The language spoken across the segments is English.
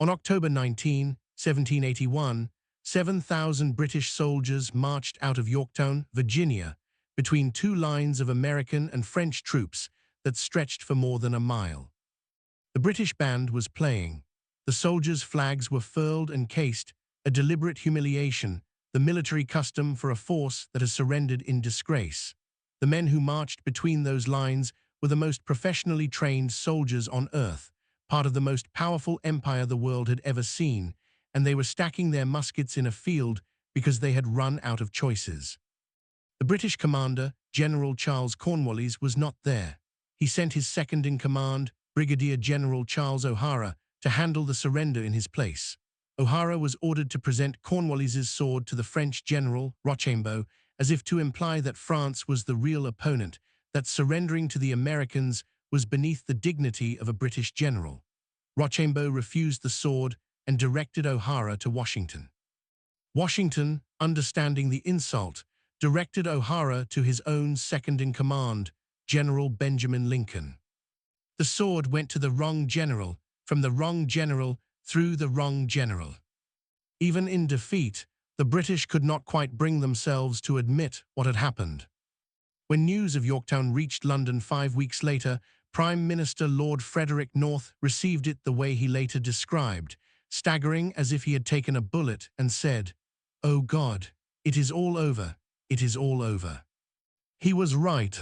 On October 19, 1781, 7,000 British soldiers marched out of Yorktown, Virginia, between two lines of American and French troops that stretched for more than a mile. The British band was playing. The soldiers' flags were furled and cased, a deliberate humiliation, the military custom for a force that has surrendered in disgrace. The men who marched between those lines were the most professionally trained soldiers on earth, part of the most powerful empire the world had ever seen, and they were stacking their muskets in a field because they had run out of choices. The British commander, General Charles Cornwallis, was not there. He sent his second-in-command, Brigadier General Charles O'Hara, to handle the surrender in his place. O'Hara was ordered to present Cornwallis's sword to the French general, Rochambeau, as if to imply that France was the real opponent, that surrendering to the Americans was beneath the dignity of a British general. Rochambeau refused the sword and directed O'Hara to Washington. Washington, understanding the insult, directed O'Hara to his own second-in-command, General Benjamin Lincoln. The sword went to the wrong general, from the wrong general through the wrong general. Even in defeat, the British could not quite bring themselves to admit what had happened. When news of Yorktown reached London 5 weeks later, Prime Minister Lord Frederick North received it the way he later described, staggering as if he had taken a bullet, and said, "Oh God, it is all over, it is all over." He was right.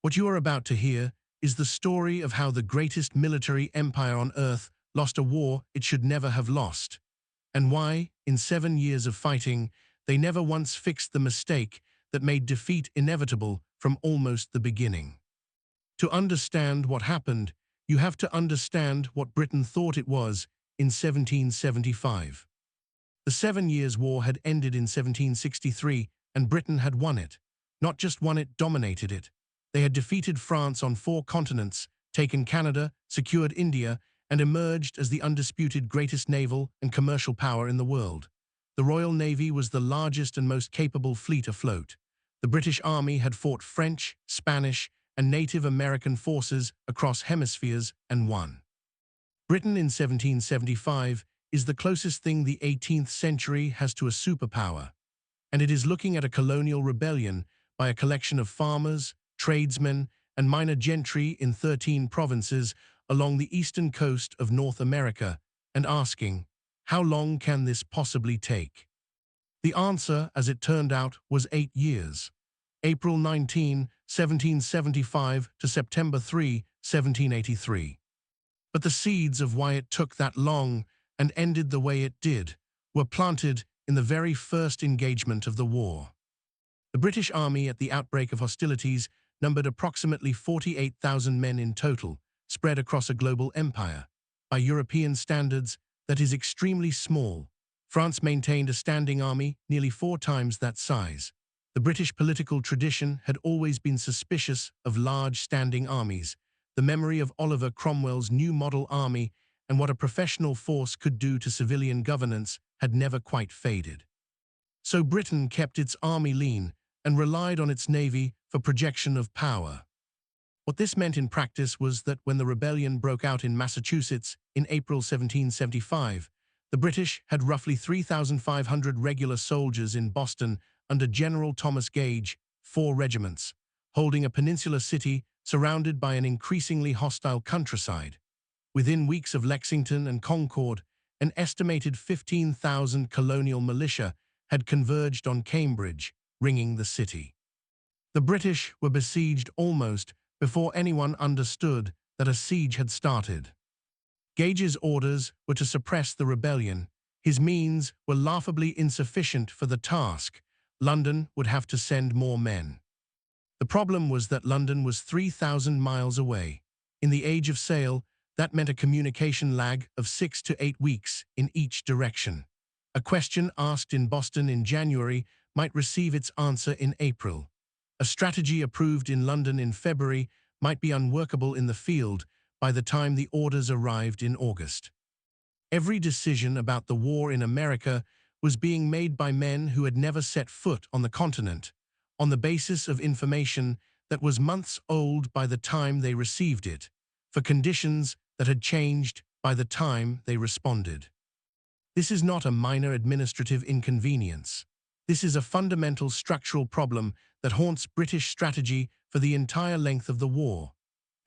What you are about to hear is the story of how the greatest military empire on earth lost a war it should never have lost, and why, in 7 years of fighting, they never once fixed the mistake that made defeat inevitable from almost the beginning. To understand what happened, you have to understand what Britain thought it was in 1775. The 7 Years' War had ended in 1763, and Britain had won it. Not just won it, dominated it. They had defeated France on 4 continents, taken Canada, secured India, and emerged as the undisputed greatest naval and commercial power in the world. The Royal Navy was the largest and most capable fleet afloat. The British Army had fought French, Spanish, and Native American forces across hemispheres and won. Britain in 1775 is the closest thing the 18th century has to a superpower, and it is looking at a colonial rebellion by a collection of farmers, tradesmen, and minor gentry in 13 provinces along the eastern coast of North America, and asking, how long can this possibly take? The answer, as it turned out, was 8 years. April 19, 1775 to September 3, 1783. But the seeds of why it took that long and ended the way it did were planted in the very first engagement of the war. The British Army at the outbreak of hostilities numbered approximately 48,000 men in total, spread across a global empire. By European standards, that is extremely small. France maintained a standing army nearly 4 times that size. The British political tradition had always been suspicious of large standing armies. The memory of Oliver Cromwell's New Model Army and what a professional force could do to civilian governance had never quite faded. So Britain kept its army lean and relied on its navy for projection of power. What this meant in practice was that when the rebellion broke out in Massachusetts in April 1775, the British had roughly 3,500 regular soldiers in Boston under General Thomas Gage, 4 regiments, holding a peninsula city surrounded by an increasingly hostile countryside. Within weeks of Lexington and Concord, an estimated 15,000 colonial militia had converged on Cambridge, ringing the city. The British were besieged almost before anyone understood that a siege had started. Gage's orders were to suppress the rebellion. His means were laughably insufficient for the task. London would have to send more men. The problem was that London was 3,000 miles away. In the age of sail, that meant a communication lag of 6 to 8 weeks in each direction. A question asked in Boston in January might receive its answer in April. A strategy approved in London in February might be unworkable in the field by the time the orders arrived in August. Every decision about the war in America was being made by men who had never set foot on the continent, on the basis of information that was months old by the time they received it, for conditions that had changed by the time they responded. This is not a minor administrative inconvenience. This is a fundamental structural problem that haunts British strategy for the entire length of the war.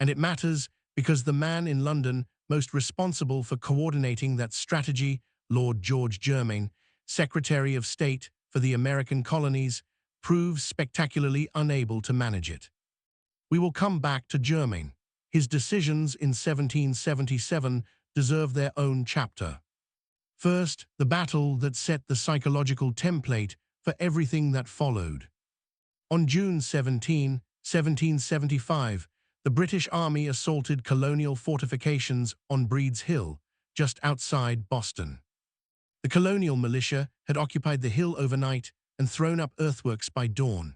And it matters because the man in London most responsible for coordinating that strategy, Lord George Germain, Secretary of State for the American colonies, proves spectacularly unable to manage it. We will come back to Germain. His decisions in 1777 deserve their own chapter. First, the battle that set the psychological template for everything that followed. On June 17, 1775, the British Army assaulted colonial fortifications on Breed's Hill, just outside Boston. The colonial militia had occupied the hill overnight and thrown up earthworks by dawn.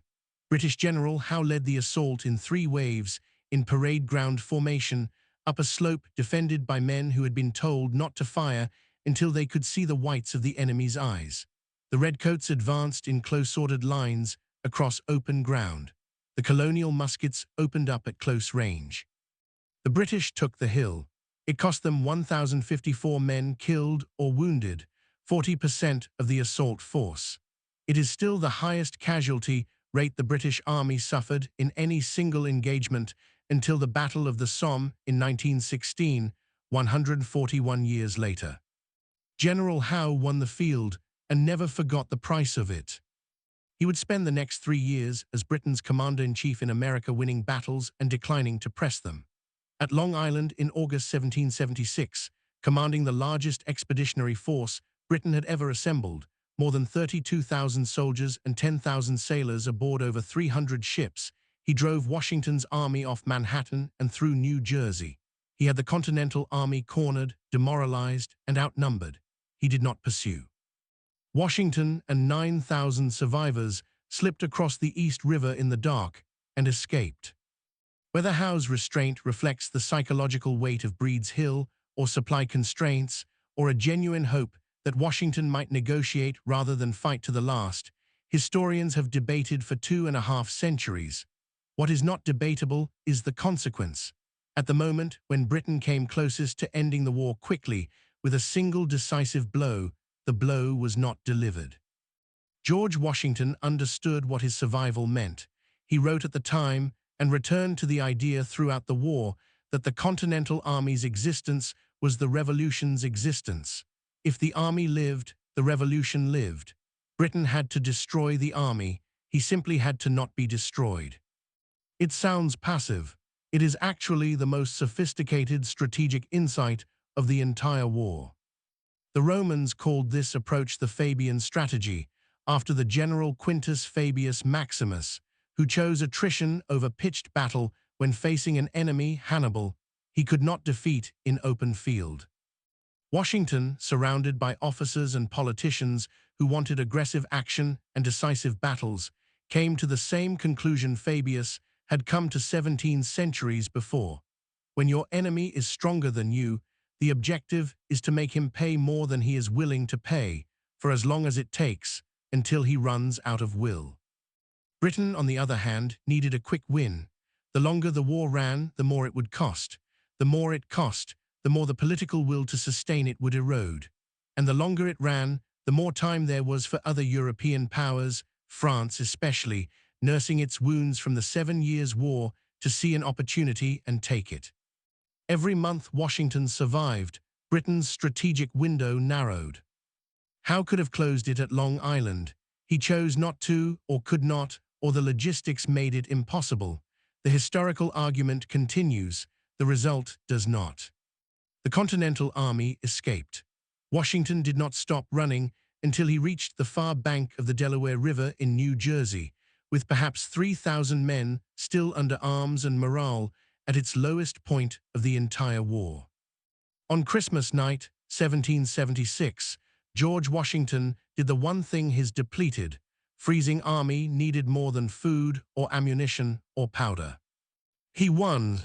British General Howe led the assault in 3 waves, in parade ground formation, up a slope defended by men who had been told not to fire until they could see the whites of the enemy's eyes. The redcoats advanced in close-ordered lines across open ground. The colonial muskets opened up at close range. The British took the hill. It cost them 1,054 men killed or wounded, 40% of the assault force. It is still the highest casualty rate the British Army suffered in any single engagement until the Battle of the Somme in 1916, 141 years later. General Howe won the field and never forgot the price of it. He would spend the next 3 years as Britain's commander-in-chief in America, winning battles and declining to press them. At Long Island in August 1776, commanding the largest expeditionary force Britain had ever assembled, more than 32,000 soldiers and 10,000 sailors aboard over 300 ships, he drove Washington's army off Manhattan and through New Jersey. He had the Continental Army cornered, demoralized, and outnumbered. He did not pursue. Washington and 9,000 survivors slipped across the East River in the dark and escaped. Whether Howe's restraint reflects the psychological weight of Breed's Hill or supply constraints, or a genuine hope that Washington might negotiate rather than fight to the last, historians have debated for 2.5 centuries. What is not debatable is the consequence. At the moment when Britain came closest to ending the war quickly, with a single decisive blow, the blow was not delivered. George Washington understood what his survival meant. He wrote at the time, and returned to the idea throughout the war, that the Continental Army's existence was the Revolution's existence. If the army lived, the Revolution lived. Britain had to destroy the army. He simply had to not be destroyed. It sounds passive. It is actually the most sophisticated strategic insight of the entire war. The Romans called this approach the Fabian strategy, after the general Quintus Fabius Maximus, who chose attrition over pitched battle when facing an enemy, Hannibal, he could not defeat in open field. Washington, surrounded by officers and politicians who wanted aggressive action and decisive battles, came to the same conclusion Fabius had come to 17 centuries before. When your enemy is stronger than you, the objective is to make him pay more than he is willing to pay, for as long as it takes, until he runs out of will. Britain, on the other hand, needed a quick win. The longer the war ran, the more it would cost. The more it cost, the more the political will to sustain it would erode. And the longer it ran, the more time there was for other European powers, France especially, nursing its wounds from the 7 Years' War, to see an opportunity and take it. Every month Washington survived, Britain's strategic window narrowed. Howe could have closed it at Long Island. He chose not to, or could not, or the logistics made it impossible. The historical argument continues. The result does not. The Continental Army escaped. Washington did not stop running until he reached the far bank of the Delaware River in New Jersey, with perhaps 3,000 men still under arms and morale at its lowest point of the entire war. On Christmas night, 1776, George Washington did the one thing his depleted, freezing army needed more than food or ammunition or powder. He won.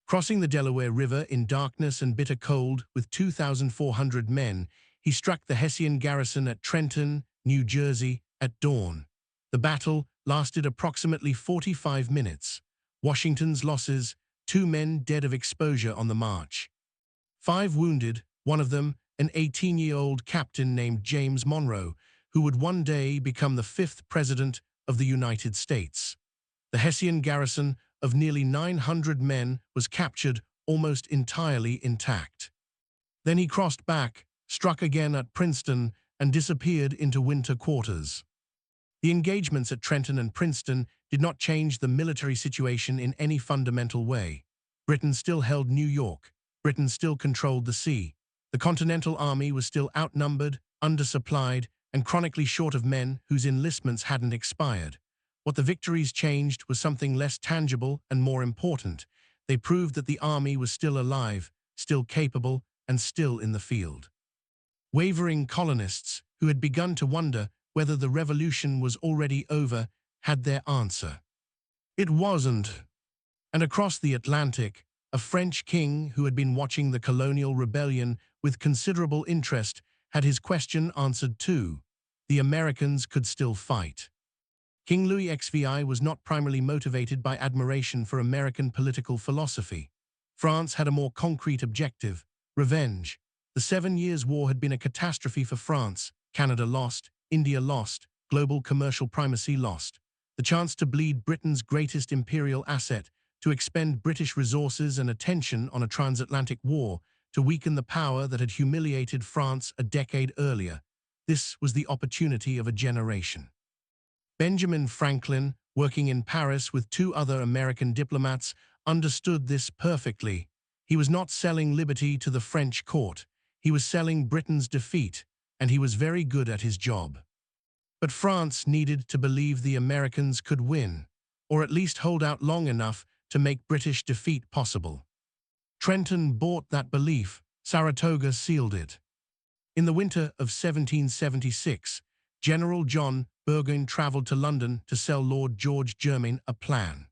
Crossing the Delaware River in darkness and bitter cold with 2,400 men, he struck the Hessian garrison at Trenton, New Jersey, at dawn. The battle lasted approximately 45 minutes. Washington's losses: 2 men dead of exposure on the march. 5 wounded, one of them an 18-year-old captain named James Monroe, who would one day become the 5th President of the United States. The Hessian garrison of nearly 900 men was captured almost entirely intact. Then he crossed back, struck again at Princeton, and disappeared into winter quarters. The engagements at Trenton and Princeton did not change the military situation in any fundamental way. Britain still held New York. Britain still controlled the sea. The Continental Army was still outnumbered, undersupplied, and chronically short of men whose enlistments hadn't expired. What the victories changed was something less tangible and more important. They proved that the army was still alive, still capable, and still in the field. Wavering colonists, who had begun to wonder whether the revolution was already over, had their answer. It wasn't. And across the Atlantic, a French king who had been watching the colonial rebellion with considerable interest had his question answered too. The Americans could still fight. King Louis XVI was not primarily motivated by admiration for American political philosophy. France had a more concrete objective: revenge. The 7 Years' War had been a catastrophe for France. Canada lost, India lost, global commercial primacy lost. The chance to bleed Britain's greatest imperial asset, to expend British resources and attention on a transatlantic war, to weaken the power that had humiliated France a decade earlier. This was the opportunity of a generation. Benjamin Franklin, working in Paris with 2 other American diplomats, understood this perfectly. He was not selling liberty to the French court. He was selling Britain's defeat, and he was very good at his job. But France needed to believe the Americans could win, or at least hold out long enough to make British defeat possible. Trenton bought that belief. Saratoga sealed it. In the winter of 1776, General John Burgoyne traveled to London to sell Lord George Germain a plan.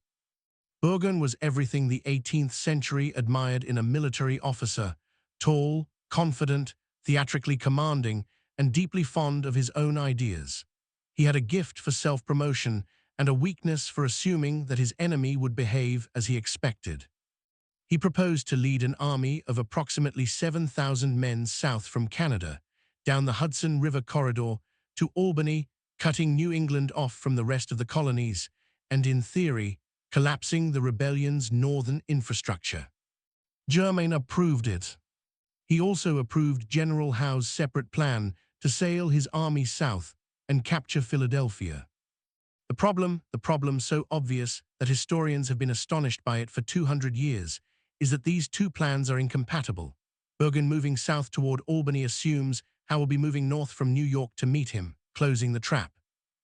Burgoyne was everything the 18th century admired in a military officer: tall, confident, theatrically commanding, and deeply fond of his own ideas. He had a gift for self-promotion and a weakness for assuming that his enemy would behave as he expected. He proposed to lead an army of approximately 7,000 men south from Canada, down the Hudson River corridor, to Albany, cutting New England off from the rest of the colonies, and in theory, collapsing the rebellion's northern infrastructure. Germain approved it. He also approved General Howe's separate plan to sail his army south and capture Philadelphia. The problem so obvious that historians have been astonished by it for 200 years, is that these 2 plans are incompatible. Burgoyne moving south toward Albany assumes Howe will be moving north from New York to meet him, closing the trap.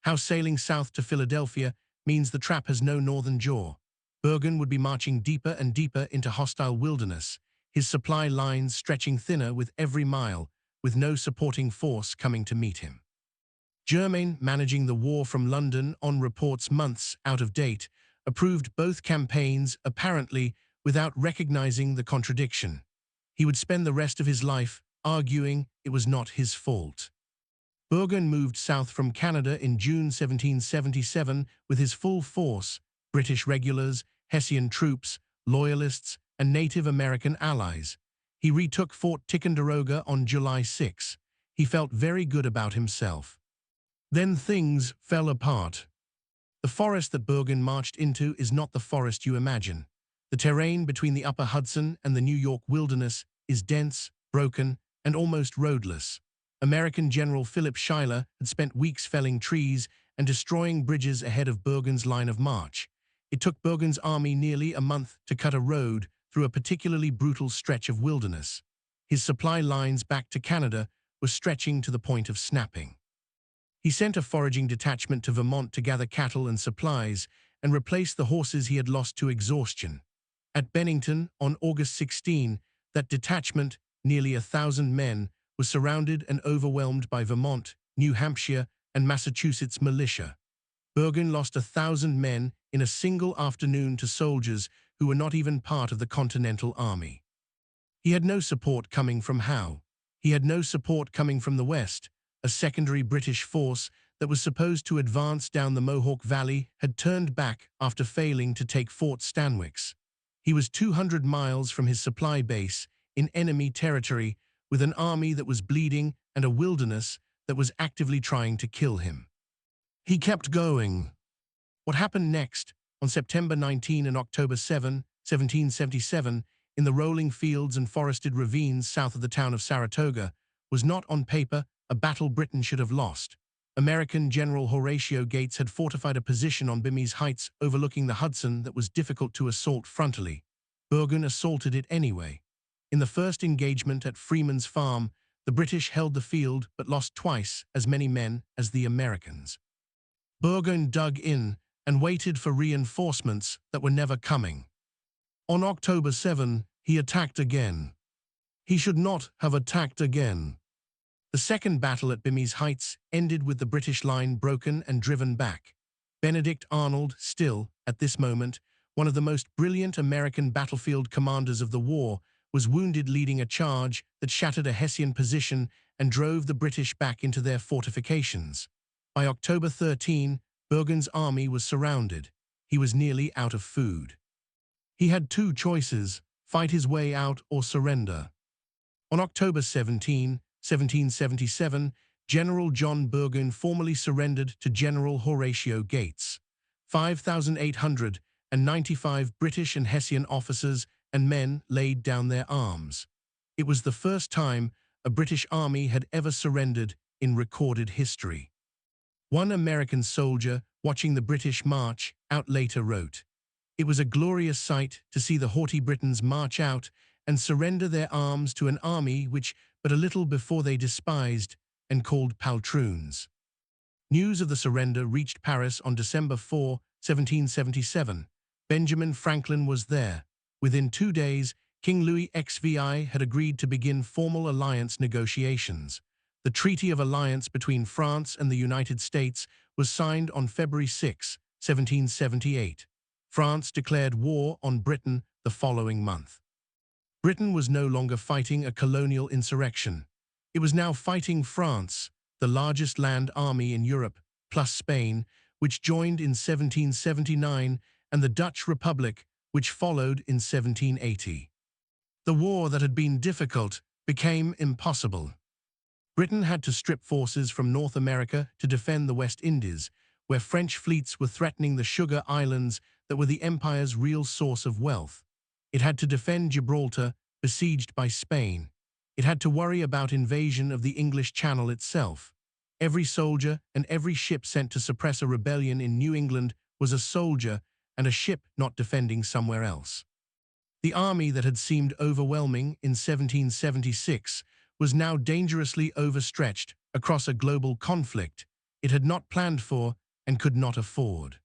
Howe sailing south to Philadelphia means the trap has no northern jaw. Burgoyne would be marching deeper and deeper into hostile wilderness, his supply lines stretching thinner with every mile, with no supporting force coming to meet him. Germain, managing the war from London on reports months out of date, approved both campaigns apparently without recognizing the contradiction. He would spend the rest of his life arguing it was not his fault. Burgoyne moved south from Canada in June 1777 with his full force: British regulars, Hessian troops, loyalists, and Native American allies. He retook Fort Ticonderoga on July 6. He felt very good about himself. Then things fell apart. The forest that Burgoyne marched into is not the forest you imagine. The terrain between the upper Hudson and the New York wilderness is dense, broken, and almost roadless. American General Philip Schuyler had spent weeks felling trees and destroying bridges ahead of Burgoyne's line of march. It took Burgoyne's army nearly a month to cut a road through a particularly brutal stretch of wilderness. His supply lines back to Canada were stretching to the point of snapping. He sent a foraging detachment to Vermont to gather cattle and supplies and replace the horses he had lost to exhaustion. At Bennington, on August 16, that detachment, nearly 1,000 men, was surrounded and overwhelmed by Vermont, New Hampshire, and Massachusetts militia. Burgoyne lost 1,000 men in a single afternoon to soldiers who were not even part of the Continental Army. He had no support coming from Howe. He had no support coming from the West. A secondary British force that was supposed to advance down the Mohawk Valley had turned back after failing to take Fort Stanwix. He was 200 miles from his supply base in enemy territory with an army that was bleeding and a wilderness that was actively trying to kill him. He kept going. What happened next, on September 19 and October 7, 1777, in the rolling fields and forested ravines south of the town of Saratoga, was not on paper a battle Britain should have lost. American General Horatio Gates had fortified a position on Bimy's Heights overlooking the Hudson that was difficult to assault frontally. Burgoyne assaulted it anyway. In the first engagement at Freeman's Farm, the British held the field but lost twice as many men as the Americans. Burgoyne dug in and waited for reinforcements that were never coming. On October 7, he attacked again. He should not have attacked again. The second battle at Bimy's Heights ended with the British line broken and driven back. Benedict Arnold, still, at this moment, one of the most brilliant American battlefield commanders of the war, was wounded leading a charge that shattered a Hessian position and drove the British back into their fortifications. By October 13, Burgoyne's army was surrounded. He was nearly out of food. He had two choices: fight his way out or surrender. On October 17, 1777, General John Burgoyne formally surrendered to General Horatio Gates. 5,895 British and Hessian officers and men laid down their arms. It was the first time a British army had ever surrendered in recorded history. One American soldier watching the British march out later wrote, "It was a glorious sight to see the haughty Britons march out and surrender their arms to an army which but a little before they despised and called poltroons." News of the surrender reached Paris on December 4, 1777. Benjamin Franklin was there. Within 2 days, King Louis XVI had agreed to begin formal alliance negotiations. The Treaty of Alliance between France and the United States was signed on February 6, 1778. France declared war on Britain the following month. Britain was no longer fighting a colonial insurrection. It was now fighting France, the largest land army in Europe, plus Spain, which joined in 1779, and the Dutch Republic, which followed in 1780. The war that had been difficult became impossible. Britain had to strip forces from North America to defend the West Indies, where French fleets were threatening the sugar islands that were the empire's real source of wealth. It had to defend Gibraltar, besieged by Spain. It had to worry about invasion of the English Channel itself. Every soldier and every ship sent to suppress a rebellion in New England was a soldier and a ship not defending somewhere else. The army that had seemed overwhelming in 1776 was now dangerously overstretched across a global conflict it had not planned for and could not afford.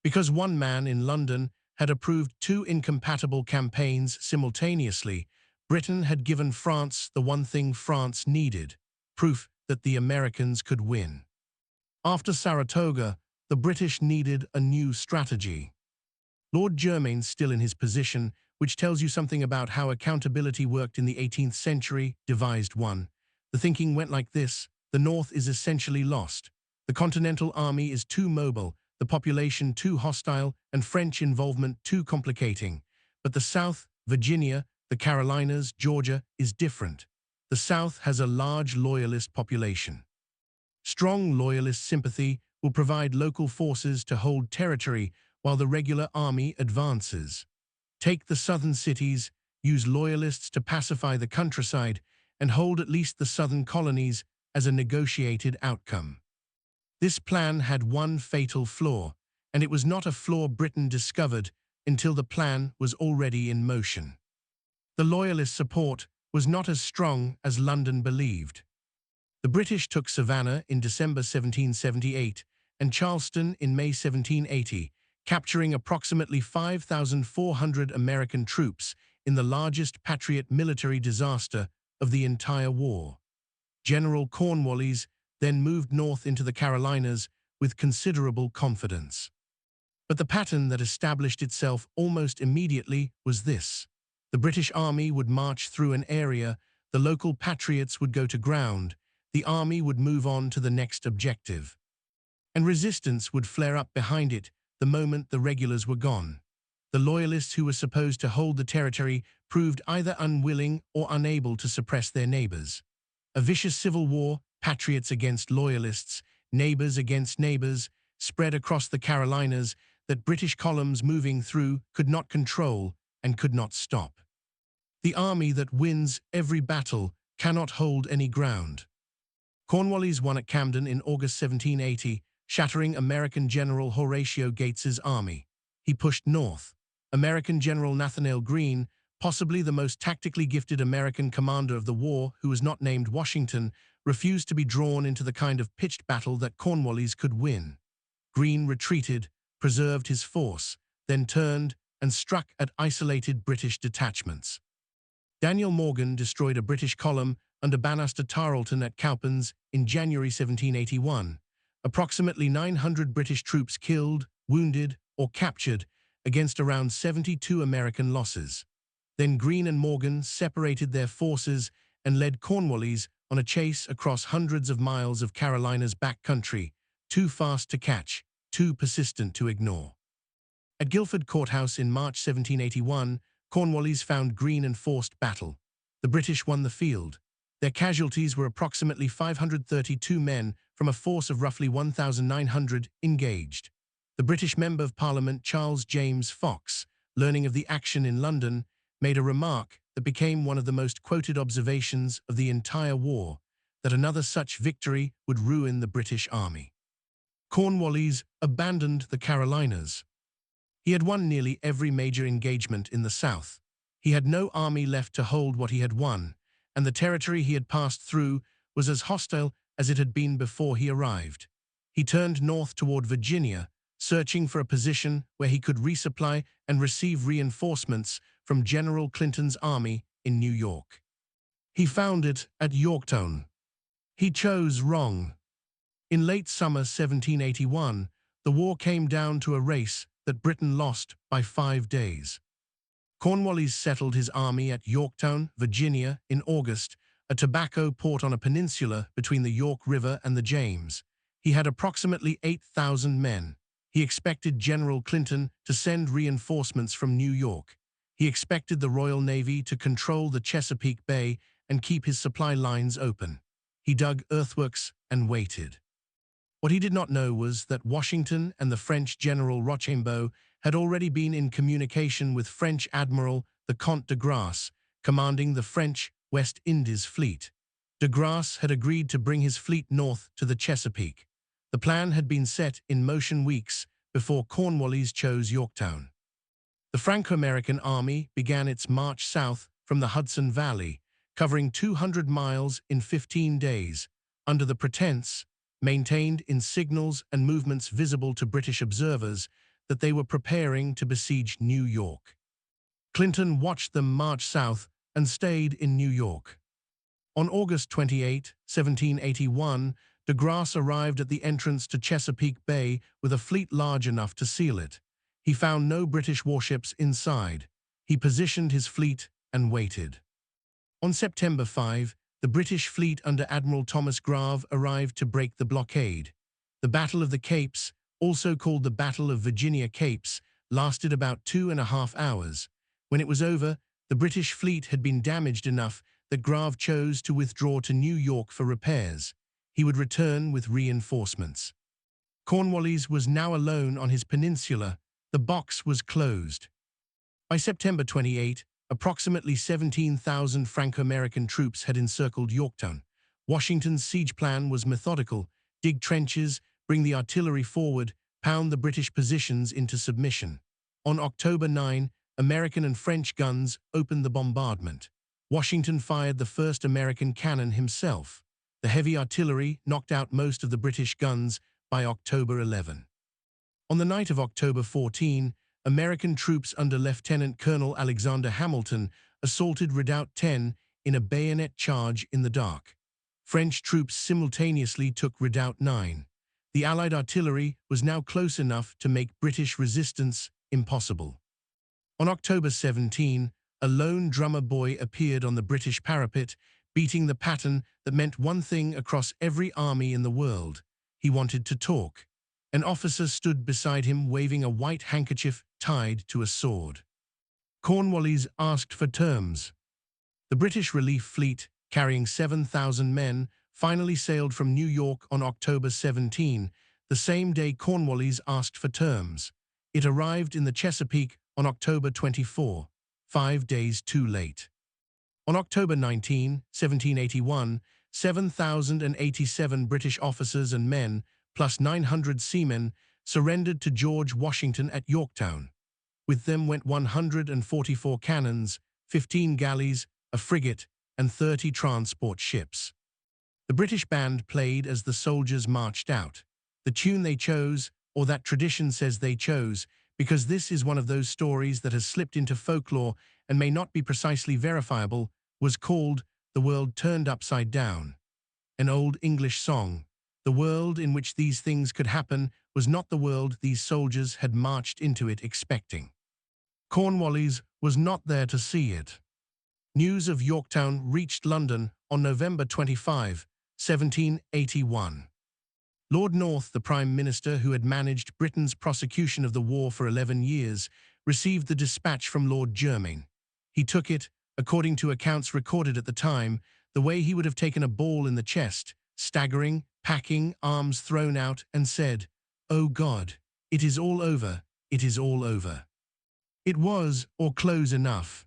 Because one man in London had approved two incompatible campaigns simultaneously, Britain had given France the one thing France needed: proof that the Americans could win. After Saratoga, the British needed a new strategy. Lord Germain, still in his position, which tells you something about how accountability worked in the 18th century, devised one. The thinking went like this: the North is essentially lost. The Continental Army is too mobile, the population too hostile, and French involvement too complicating. But the South, Virginia, the Carolinas, Georgia, is different. The South has a large loyalist population. Strong loyalist sympathy will provide local forces to hold territory while the regular army advances. Take the southern cities, use loyalists to pacify the countryside, and hold at least the southern colonies as a negotiated outcome. This plan had one fatal flaw, and it was not a flaw Britain discovered until the plan was already in motion. The loyalist support was not as strong as London believed. The British took Savannah in December 1778 and Charleston in May 1780, capturing approximately 5,400 American troops in the largest Patriot military disaster of the entire war. General Cornwallis then moved north into the Carolinas with considerable confidence. But the pattern that established itself almost immediately was this: the British Army would march through an area, the local patriots would go to ground, the army would move on to the next objective. And resistance would flare up behind it the moment the regulars were gone. The loyalists who were supposed to hold the territory proved either unwilling or unable to suppress their neighbors. A vicious civil war, patriots against loyalists, neighbors against neighbors, spread across the Carolinas that British columns moving through could not control and could not stop. The army that wins every battle cannot hold any ground. Cornwallis won at Camden in August 1780, shattering American General Horatio Gates's army. He pushed north. American General Nathanael Greene, possibly the most tactically gifted American commander of the war who was not named Washington, refused to be drawn into the kind of pitched battle that Cornwallis could win. Greene retreated, preserved his force, then turned and struck at isolated British detachments. Daniel Morgan destroyed a British column under Banastre Tarleton at Cowpens in January 1781. Approximately 900 British troops killed, wounded, or captured against around 72 American losses. Then Greene and Morgan separated their forces and led Cornwallis on a chase across hundreds of miles of Carolina's backcountry, too fast to catch, too persistent to ignore. At Guilford Courthouse in March 1781, Cornwallis found Greene and forced battle. The British won the field. Their casualties were approximately 532 men from a force of roughly 1,900 engaged. The British Member of Parliament Charles James Fox, learning of the action in London, made a remark that became one of the most quoted observations of the entire war, that another such victory would ruin the British army. Cornwallis abandoned the Carolinas. He had won nearly every major engagement in the South. He had no army left to hold what he had won, and the territory he had passed through was as hostile as it had been before he arrived. He turned north toward Virginia, searching for a position where he could resupply and receive reinforcements from General Clinton's army in New York. He found it at Yorktown. He chose wrong. In late summer 1781, the war came down to a race that Britain lost by 5 days. Cornwallis settled his army at Yorktown, Virginia, in August, a tobacco port on a peninsula between the York River and the James. He had approximately 8,000 men. He expected General Clinton to send reinforcements from New York. He expected the Royal Navy to control the Chesapeake Bay and keep his supply lines open. He dug earthworks and waited. What he did not know was that Washington and the French General Rochambeau had already been in communication with French Admiral the Comte de Grasse, commanding the French West Indies fleet. De Grasse had agreed to bring his fleet north to the Chesapeake. The plan had been set in motion weeks before Cornwallis chose Yorktown. The Franco-American army began its march south from the Hudson Valley, covering 200 miles in 15 days, under the pretense, maintained in signals and movements visible to British observers, that they were preparing to besiege New York. Clinton watched them march south and stayed in New York. On August 28, 1781, de Grasse arrived at the entrance to Chesapeake Bay with a fleet large enough to seal it. He found no British warships inside. He positioned his fleet and waited. On September 5, the British fleet under Admiral Thomas Grave arrived to break the blockade. The Battle of the Capes, also called the Battle of Virginia Capes, lasted about 2.5 hours. When it was over, the British fleet had been damaged enough that Grave chose to withdraw to New York for repairs. He would return with reinforcements. Cornwallis was now alone on his peninsula. The box was closed. By September 28, approximately 17,000 Franco-American troops had encircled Yorktown. Washington's siege plan was methodical: dig trenches, bring the artillery forward, pound the British positions into submission. On October 9, American and French guns opened the bombardment. Washington fired the first American cannon himself. The heavy artillery knocked out most of the British guns by October 11. On the night of October 14, American troops under Lieutenant Colonel Alexander Hamilton assaulted Redoubt 10 in a bayonet charge in the dark. French troops simultaneously took Redoubt 9. The Allied artillery was now close enough to make British resistance impossible. On October 17, a lone drummer boy appeared on the British parapet, beating the pattern that meant one thing across every army in the world. He wanted to talk. An officer stood beside him waving a white handkerchief tied to a sword. Cornwallis asked for terms. The British relief fleet, carrying 7,000 men, finally sailed from New York on October 17, the same day Cornwallis asked for terms. It arrived in the Chesapeake on October 24, 5 days too late. On October 19, 1781, 7,087 British officers and men, plus 900 seamen, surrendered to George Washington at Yorktown. With them went 144 cannons, 15 galleys, a frigate, and 30 transport ships. The British band played as the soldiers marched out. The tune they chose, or that tradition says they chose, because this is one of those stories that has slipped into folklore and may not be precisely verifiable, was called "The World Turned Upside Down." An old English song. The world in which these things could happen was not the world these soldiers had marched into it expecting. Cornwallis was not there to see it. News of Yorktown reached London on November 25, 1781. Lord North, the Prime Minister who had managed Britain's prosecution of the war for 11 years, received the dispatch from Lord Germain. He took it, according to accounts recorded at the time, the way he would have taken a ball in the chest, staggering, packing, arms thrown out, and said, "Oh God, it is all over, it is all over." It was, or close enough.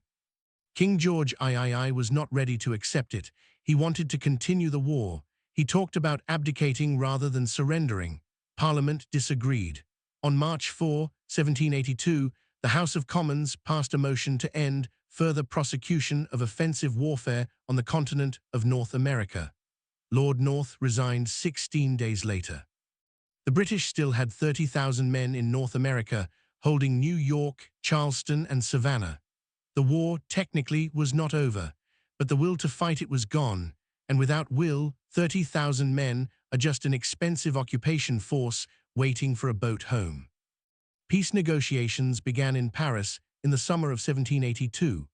King George III was not ready to accept it. He wanted to continue the war. He talked about abdicating rather than surrendering. Parliament disagreed. On March 4, 1782, the House of Commons passed a motion to end further prosecution of offensive warfare on the continent of North America. Lord North resigned 16 days later. The British still had 30,000 men in North America, holding New York, Charleston, and Savannah. The war technically was not over, but the will to fight it was gone, and without will, 30,000 men are just an expensive occupation force waiting for a boat home. Peace negotiations began in Paris in the summer of 1782.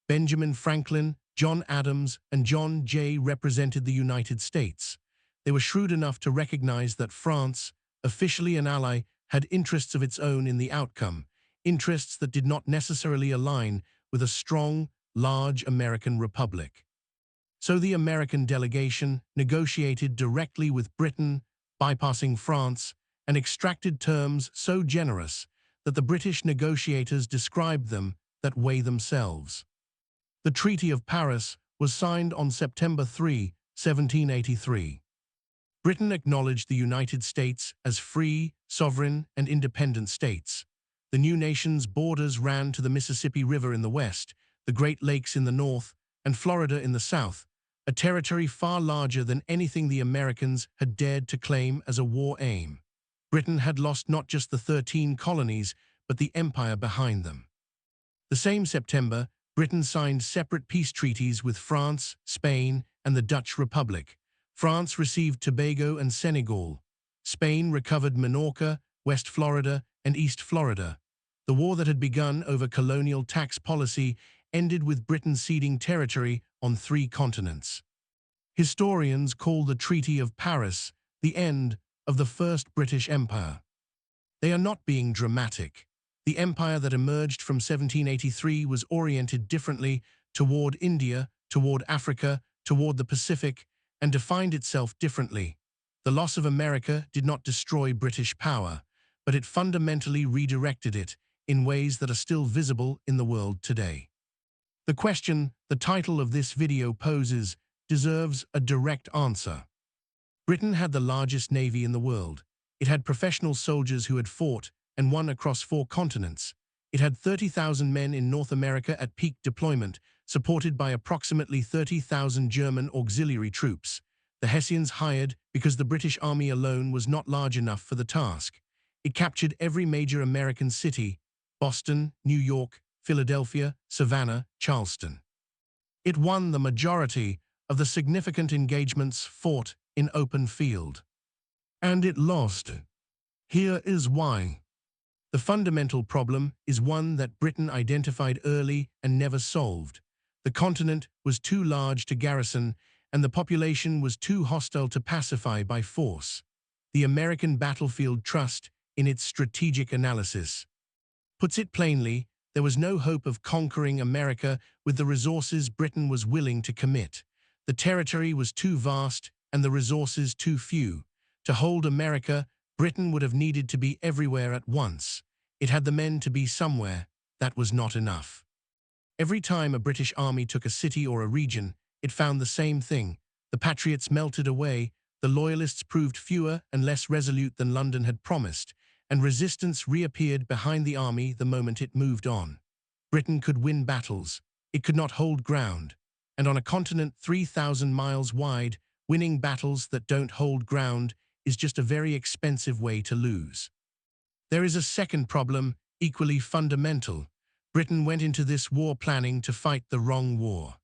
Benjamin Franklin, John Adams, and John Jay represented the United States. They were shrewd enough to recognize that France, officially an ally, had interests of its own in the outcome, interests that did not necessarily align with a strong, large American republic. So the American delegation negotiated directly with Britain, bypassing France, and extracted terms so generous that the British negotiators described them that way themselves. The Treaty of Paris was signed on September 3, 1783. Britain acknowledged the United States as free, sovereign, and independent states. The new nation's borders ran to the Mississippi River in the west, the Great Lakes in the north, and Florida in the south, a territory far larger than anything the Americans had dared to claim as a war aim. Britain had lost not just the 13 colonies, but the empire behind them. The same September, Britain signed separate peace treaties with France, Spain, and the Dutch Republic. France received Tobago and Senegal. Spain recovered Minorca, West Florida, and East Florida. The war that had begun over colonial tax policy ended with Britain ceding territory on 3 continents. Historians call the Treaty of Paris the end of the First British Empire. They are not being dramatic. The empire that emerged from 1783 was oriented differently toward India, toward Africa, toward the Pacific, and defined itself differently. The loss of America did not destroy British power, but it fundamentally redirected it in ways that are still visible in the world today. The question the title of this video poses deserves a direct answer. Britain had the largest navy in the world. It had professional soldiers who had fought and won across 4 continents. It had 30,000 men in North America at peak deployment, supported by approximately 30,000 German auxiliary troops. The Hessians hired because the British Army alone was not large enough for the task. It captured every major American city: Boston, New York, Philadelphia, Savannah, Charleston. It won the majority of the significant engagements fought in open field. And it lost. Here is why. The fundamental problem is one that Britain identified early and never solved. The continent was too large to garrison, and the population was too hostile to pacify by force. The American battlefield trust in its strategic analysis puts it plainly, There was no hope of conquering America with the resources Britain was willing to commit. The territory was too vast and the resources too few. To hold America, Britain would have needed to be everywhere at once. It had the men to be somewhere. That was not enough. Every time a British army took a city or a region, it found the same thing. The patriots melted away, the loyalists proved fewer and less resolute than London had promised, and resistance reappeared behind the army the moment it moved on. Britain could win battles. It could not hold ground. And on a continent 3,000 miles wide, winning battles that don't hold ground is just a very expensive way to lose. There is a second problem, equally fundamental. Britain went into this war planning to fight the wrong war.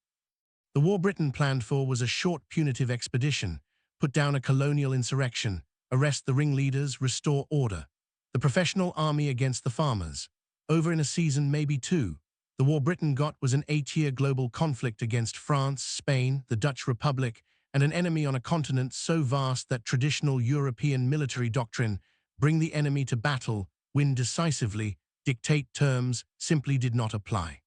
The war Britain planned for was a short punitive expedition, put down a colonial insurrection, arrest the ringleaders, restore order. The professional army against the farmers. Over in a season, maybe two. The war Britain got was an 8-year global conflict against France, Spain, the Dutch Republic, and an enemy on a continent so vast that traditional European military doctrine, bring the enemy to battle, win decisively, dictate terms, simply did not apply.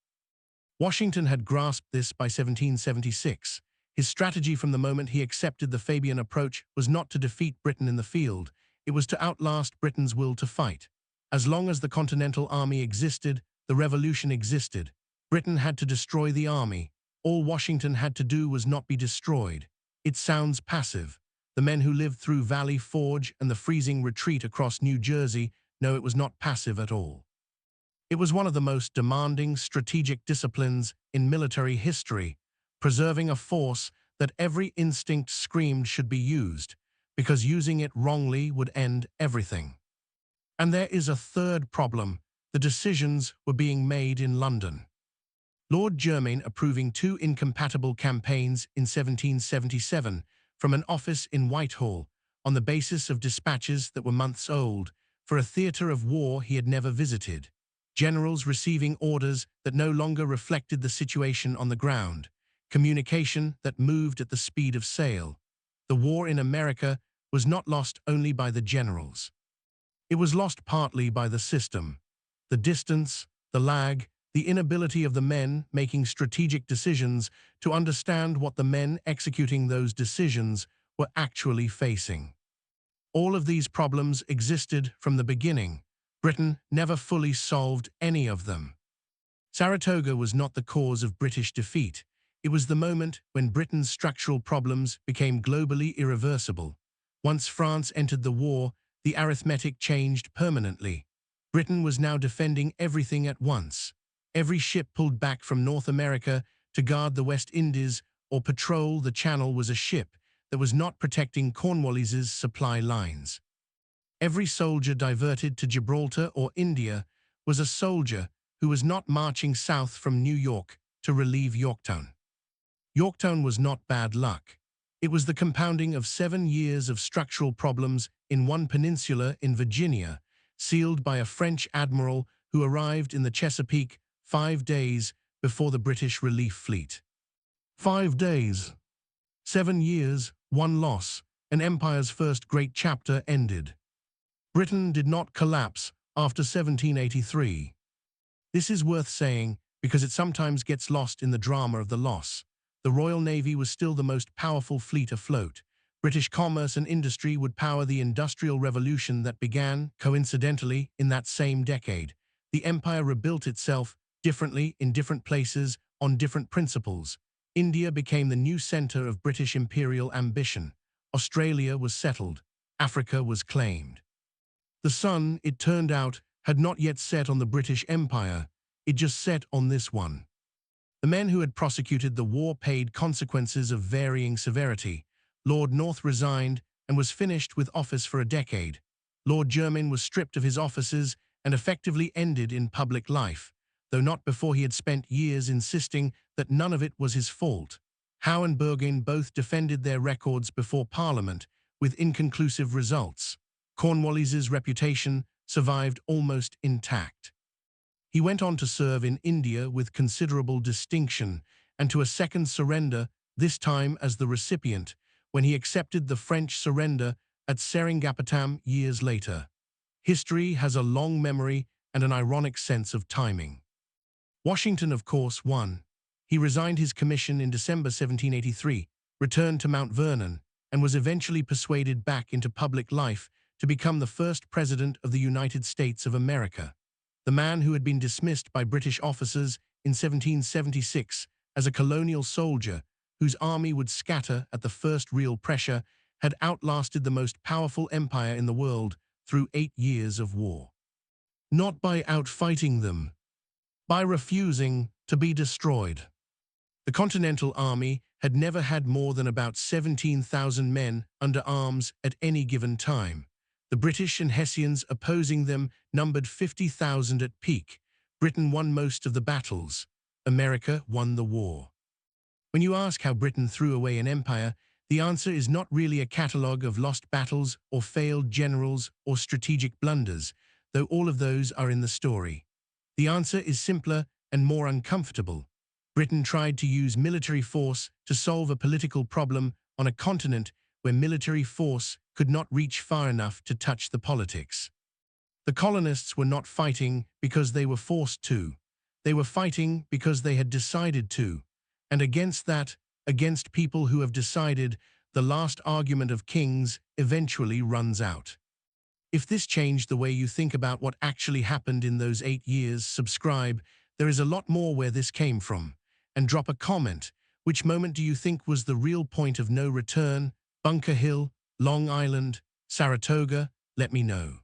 Washington had grasped this by 1776. His strategy from the moment he accepted the Fabian approach was not to defeat Britain in the field, it was to outlast Britain's will to fight. As long as the Continental Army existed, the revolution existed. Britain had to destroy the army. All Washington had to do was not be destroyed. It sounds passive. The men who lived through Valley Forge and the freezing retreat across New Jersey know it was not passive at all. It was one of the most demanding strategic disciplines in military history, preserving a force that every instinct screamed should be used, because using it wrongly would end everything. And there is a third problem. The decisions were being made in London. Lord Germain approving two incompatible campaigns in 1777 from an office in Whitehall on the basis of dispatches that were months old for a theatre of war he had never visited. Generals receiving orders that no longer reflected the situation on the ground. Communication that moved at the speed of sail. The war in America was not lost only by the generals. It was lost partly by the system. The distance, the lag, the inability of the men making strategic decisions to understand what the men executing those decisions were actually facing. All of these problems existed from the beginning. Britain never fully solved any of them. Saratoga was not the cause of British defeat. It was the moment when Britain's structural problems became globally irreversible. Once France entered the war, the arithmetic changed permanently. Britain was now defending everything at once. Every ship pulled back from North America to guard the West Indies or patrol the Channel was a ship that was not protecting Cornwallis's supply lines. Every soldier diverted to Gibraltar or India was a soldier who was not marching south from New York to relieve Yorktown. Yorktown was not bad luck. It was the compounding of 7 years of structural problems in one peninsula in Virginia, sealed by a French admiral who arrived in the Chesapeake 5 days before the British relief fleet. 5 days. 7 years, one loss, an empire's first great chapter ended. Britain did not collapse after 1783. This is worth saying because it sometimes gets lost in the drama of the loss. The Royal Navy was still the most powerful fleet afloat. British commerce and industry would power the Industrial Revolution that began, coincidentally, in that same decade. The empire rebuilt itself differently in different places on different principles. India became the new center of British imperial ambition. Australia was settled. Africa was claimed. The sun, it turned out, had not yet set on the British Empire. It just set on this one. The men who had prosecuted the war paid consequences of varying severity. Lord North resigned and was finished with office for a decade. Lord Germain was stripped of his offices and effectively ended in public life, though not before he had spent years insisting that none of it was his fault. Howe and Burgoyne both defended their records before Parliament, with inconclusive results. Cornwallis's reputation survived almost intact. He went on to serve in India with considerable distinction and to a second surrender, this time as the recipient, when he accepted the French surrender at Seringapatam years later. History has a long memory and an ironic sense of timing. Washington, of course, won. He resigned his commission in December 1783, returned to Mount Vernon, and was eventually persuaded back into public life to become the first president of the United States of America. The man who had been dismissed by British officers in 1776 as a colonial soldier whose army would scatter at the first real pressure had outlasted the most powerful empire in the world through 8 years of war. Not by outfighting them, by refusing to be destroyed. The Continental Army had never had more than about 17,000 men under arms at any given time. The British and Hessians opposing them numbered 50,000 at peak. Britain won most of the battles. America won the war. When you ask how Britain threw away an empire, the answer is not really a catalogue of lost battles or failed generals or strategic blunders, though all of those are in the story. The answer is simpler and more uncomfortable. Britain tried to use military force to solve a political problem on a continent where military force could not reach far enough to touch the politics. The colonists were not fighting because they were forced to. They were fighting because they had decided to. And against that, against people who have decided, the last argument of kings eventually runs out. If this changed the way you think about what actually happened in those 8 years, subscribe. There is a lot more where this came from. And drop a comment. Which moment do you think was the real point of no return? Bunker Hill, Long Island, Saratoga? Let me know.